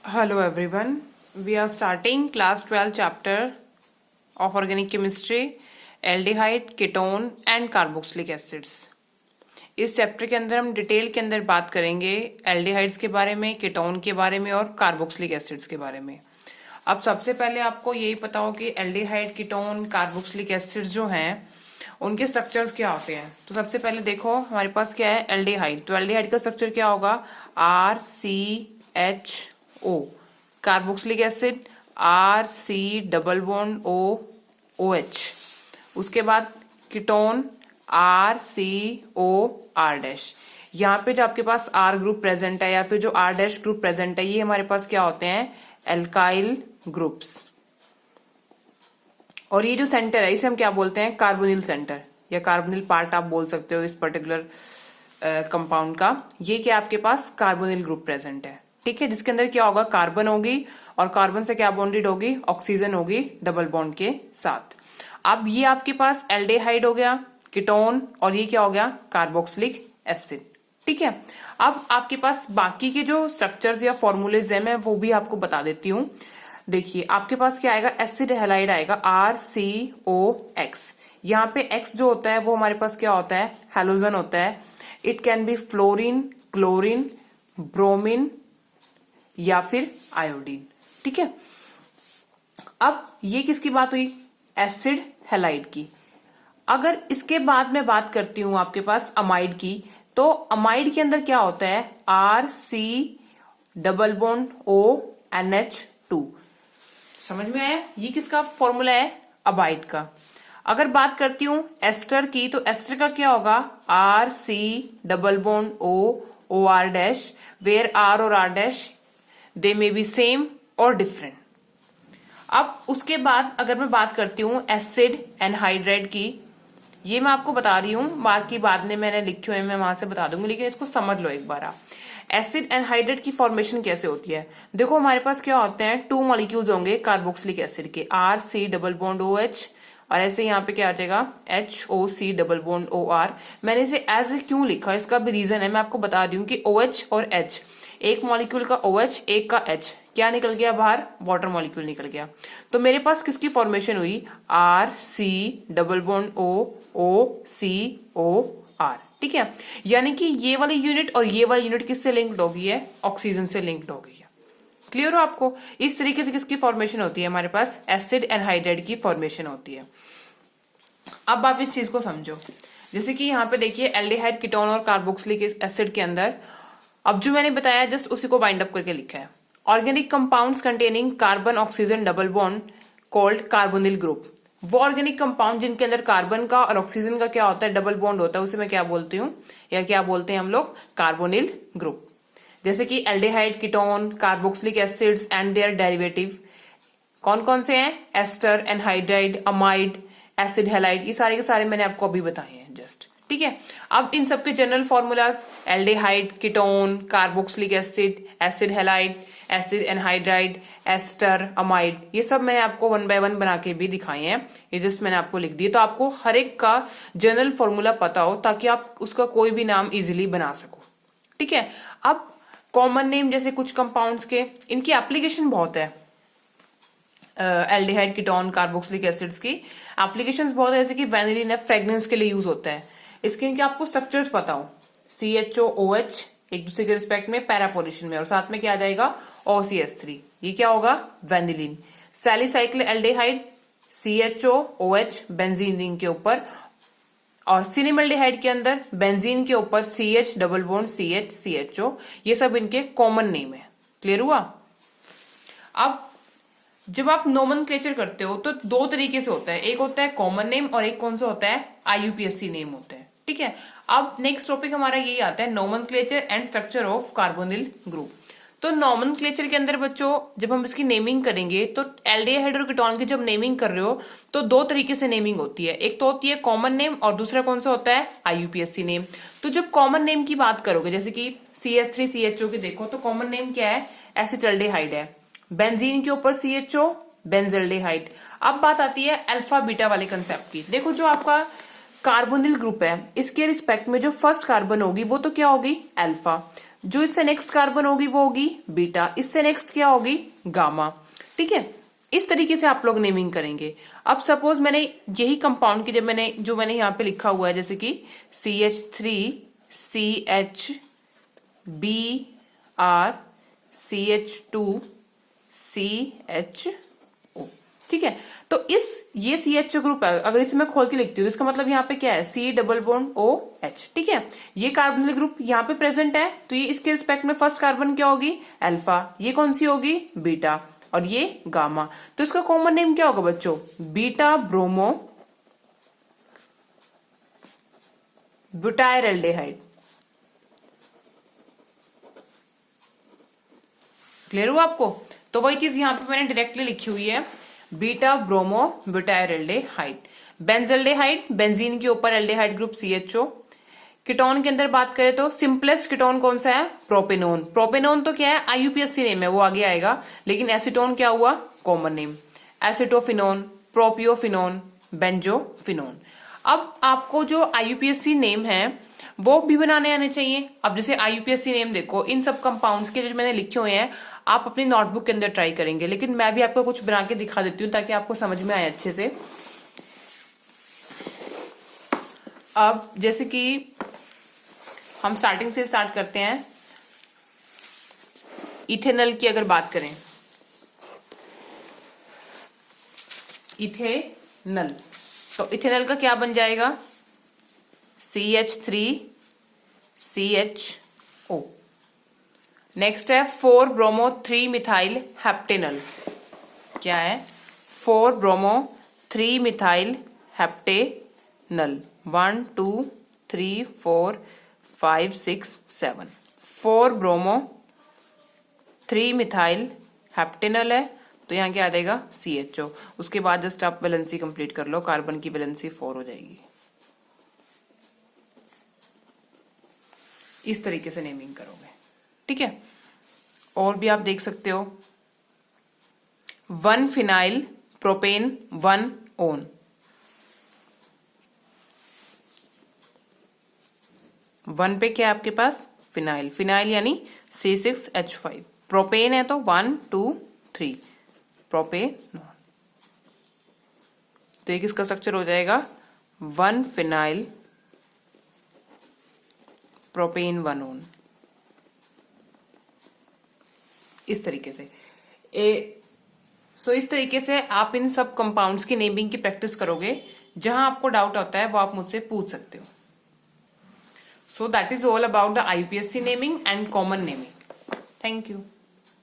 Hello everyone. We are starting class 12 chapter of organic chemistry, aldehyde, ketone and carboxylic acids. इस chapter के अंदर हम detail के अंदर बात करेंगे एल्डिहाइड्स के बारे में, केटोन के बारे में और कार्बोक्सिलिक एसिड्स के बारे में। अब सबसे पहले आपको यही पता हो कि एल्डिहाइड, कीटोन, कार्बोक्सिलिक एसिड्स जो हैं उनके स्ट्रक्चर्स क्या होते हैं। तो सबसे पहले देखो हमारे पास क्या है एल्डिहाइड। तो एल्डिहाइड का स्ट्रक्चर क्या होगा RCHO। Carboxylic acid RC double bond OH। उसके बाद कीटोन RCOR-। यहाँ पे जो आपके पास R ग्रुप प्रेजेंट है या फिर जो R- ग्रुप प्रेजेंट है ये हमारे पास क्या होते हैं एल्काइल ग्रुप्स। और ये जो सेंटर है इसे हम क्या बोलते हैं कार्बोनिल सेंटर या कार्बोनिल पार्ट आप बोल सकते हो इस पर्टिकुलर कंपाउंड का। ये क्या आपके पास कार्बोनिल ग्रुप प्रेजेंट है, ठीक है, जिसके अंदर क्या होगा कार्बन होगी और कार्बन से क्या बॉन्डेड होगी ऑक्सीजन होगी डबल बॉन्ड के साथ। अब ये आपके पास एल्डिहाइड हो गया, कीटोन और ये क्या हो गया कार्बोक्सिलिक एसिड, ठीक है। अब आपके पास बाकी के जो स्ट्रक्चर्स या फॉर्मूलेज है मैं वो भी आपको बता देती हूँ। देखिए आपके पास क्या आएगा एसिड हैलाइड आएगा RCOX। यहाँ पे X जो होता है वो हमारे पास क्या होता है हैलोजन होता है। It can be fluorine, chlorine, bromine या फिर आयोडीन, ठीक है। अब ये किसकी बात हुई एसिड हैलाइड की। अगर इसके बाद मैं बात करती हूं आपके पास अमाइड की, तो अमाइड के अंदर क्या होता है RC डबल बॉन्ड ONH2। समझ में आया ये किसका फॉर्मूला है अमाइड का। अगर बात करती हूं एस्टर की, तो एस्टर का क्या होगा RC double bond OR-, where R और R- they may be same और डिफरेंट। अब उसके बाद अगर मैं बात करती हूँ एसिड एनहाइड्राइड की, ये मैं आपको बता रही हूँ बाकी बाद में मैंने लिखे हुए मैं वहां से बता दूंगी, लेकिन इसको समझ लो एक बार आप। एसिड एनहाइड्राइड की फॉर्मेशन कैसे होती है देखो हमारे पास क्या होते हैं 2 मॉलिक्यूल्स होंगे कार्बोक्सिलिक एसिड के RC डबल बॉन्ड OH और ऐसे यहाँ पे क्या आ जाएगा HOC डबल बॉन्ड OR। मैंने इसे एज ए क्यों लिखा इसका भी रीजन है, मैं आपको बता रही हूँ कि OH और H, एक मॉलिक्यूल का OH एक का H क्या निकल गया बाहर वाटर मॉलिक्यूल निकल गया। तो मेरे पास किसकी फॉर्मेशन हुई RC double bond OC OR, ठीक है। यानी कि ये वाली यूनिट और ये वाली यूनिट किससे लिंक्ड होगी है ऑक्सीजन से लिंक्ड होगी है। क्लियर हो आपको। इस तरीके से किसकी फॉर्मेशन होती है हमारे पास एसिड एनहाइड्राइड की फॉर्मेशन होती है। अब आप इस चीज को समझो, जैसे कि यहाँ पे देखिए एल्डिहाइड, कीटोन और कार्बोक्सिलिक एसिड के अंदर अब जो मैंने बताया जस्ट उसी को बाइंड अप करके लिखा है। Organic compounds containing carbon oxygen double bond called carbonyl group. वो ऑर्गेनिक कंपाउंड जिनके अंदर कार्बन का और ऑक्सीजन का क्या होता है डबल बॉन्ड होता है उसे मैं क्या बोलती हूँ या क्या बोलते हैं हम लोग कार्बोनिल ग्रुप। जैसे कि aldehyde, ketone, carboxylic acids and their derivative कौन कौन से हैं ester, anhydride, amide, acid halide, ये सारे के सारे मैंने आपको अभी बताए हैं जस्ट, ठीक है। अब इन सबके general formulas aldehyde, ketone, carboxylic acid, acid halide, acid anhydride, ester, amide, ये सब मैंने आपको 1 बाय 1 बना के भी दिखाए हैं। ये जस्ट मैंने आपको लिख दिए तो आपको हर एक का जनरल फॉर्मूला पता हो ताकि आप उसका कोई भी नाम इजिली बना सको, ठीक है। अब कॉमन नेम जैसे कुछ कंपाउंड्स के इनकी एप्लीकेशन बहुत है। एल्डिहाइड, कीटोन, कार्बोक्सिलिक एसिड्स की एप्लीकेशंस बहुत है, जैसे कि वैनिलीन है फ्रेग्रेंस के लिए यूज होता है। इसके इनके आपको स्ट्रक्चर्स पता हो CHO OH एक दूसरे के रिस्पेक्ट में पैरा पोजीशन में और साथ में क्या आ जाएगा OCH3, ये क्या होगा vanillin. Salicyl aldehyde CHO OH benzene ring के ऊपर और सिनेमल्डिहाइड के अंदर बेंजीन के ऊपर CH double bond CH CHO, ये सब इनके कॉमन नेम है। क्लियर हुआ। अब जब आप नोमेनक्लेचर करते हो तो 2 तरीके से होता है, एक होता है कॉमन नेम और एक कौन सा होता है IUPAC नेम होता है, ठीक है। अब नेक्स्ट टॉपिक हमारा यही आता है nomenclature and structure of carbonyl group. तो नोमेनक्लेचर के अंदर बच्चों जब हम इसकी नेमिंग करेंगे तो एल्डिहाइड और कीटोन की जब नेमिंग कर रहे हो तो 2 तरीके से नेमिंग होती है, एक तो होती है कॉमन नेम और दूसरा कौन सा होता है IUPAC नेम। तो जब कॉमन नेम की बात करोगे जैसे कि CH3CHO की देखो तो कॉमन नेम क्या है एसिटाल्डिहाइड है, बेंजीन के ऊपर CHO बेंजल्डिहाइड। अब बात आती है अल्फा बीटा वाले कंसेप्ट की। देखो जो आपका कार्बोनिल ग्रुप है इसके रिस्पेक्ट में जो फर्स्ट कार्बन होगी वो तो क्या होगी अल्फा, जो इससे नेक्स्ट कार्बन होगी वो होगी बीटा, इससे नेक्स्ट क्या होगी गामा। ठीक है, इस तरीके से आप लोग नेमिंग करेंगे। अब सपोज मैंने यही कंपाउंड की जो मैंने यहाँ पे लिखा हुआ है जैसे कि CH3CHBr CH2CHO। ठीक है, तो ये CHO ग्रुप है, अगर इसे मैं खोल के लिखती हूँ इसका मतलब यहाँ पे क्या है C डबल बॉन्ड OH। ठीक है, ये कार्बोनिल ग्रुप यहाँ पे प्रेजेंट है तो ये इसके रिस्पेक्ट में फर्स्ट कार्बन क्या होगी अल्फा, ये कौन सी होगी बीटा और ये गामा। तो इसका कॉमन नेम क्या होगा बच्चों बीटा ब्रोमो ब्यूटाइलडेहाइड। क्लियर हुआ आपको? तो वही चीज यहां पे मैंने डायरेक्टली लिखी हुई है बीटा ब्रोमो ब्यूटाइलडेहाइड। बेंजल्डेहाइड बेंजीन के ऊपर एल्डेहाइड ग्रुप CHO। कीटोन के अंदर बात करें तो सिंपलेस्ट कीटोन कौन सा है प्रोपेनोन। प्रोपेनोन तो क्या है IUPAC नेम है, वो आगे आएगा, लेकिन एसीटोन क्या हुआ common name. Acetophenone, propiophenone, benzophenone. अब आपको जो IUPAC नेम है वो भी बनाने आने चाहिए। अब जैसे IUPAC नेम देखो, इन सब कंपाउंड्स के जो मैंने लिखे हुए हैं आप अपनी नोटबुक के अंदर ट्राई करेंगे, लेकिन मैं भी आपको कुछ बना के दिखा देती हूँ ताकि आपको समझ में आए अच्छे से। अब जैसे कि हम स्टार्टिंग से स्टार्ट करते हैं, इथेनॉल की अगर बात करें, इथेनॉल, तो इथेनॉल का क्या बन जाएगा CH3CHO। नेक्स्ट है 4 ब्रोमो 3 मिथाइल हेप्टेनॉल। क्या है 4 bromo 3 methyl heptanol. 1 2 3 4 5 6 7 4 bromo 3 methyl heptanol है तो यहाँ क्या आ जाएगा CHO। उसके बाद जस्ट आप वैलेंसी कंप्लीट कर लो, कार्बन की वैलेंसी 4 हो जाएगी। इस तरीके से नेमिंग करोगे। ठीक है, और भी आप देख सकते हो 1 फिनाइल प्रोपेन 1 ओन। वन पे क्या है आपके पास फिनाइल, फिनाइल यानी C6H5। प्रोपेन है तो 1 2 3 प्रोपेन। तो एक इसका स्ट्रक्चर हो जाएगा 1 फिनाइल प्रोपेन 1 ओन। इस तरीके से इस तरीके से आप इन सब कंपाउंड्स की नेमिंग की प्रैक्टिस करोगे। जहां आपको डाउट होता है वो आप मुझसे पूछ सकते हो। So that is all about the IUPAC naming and common naming. Thank you.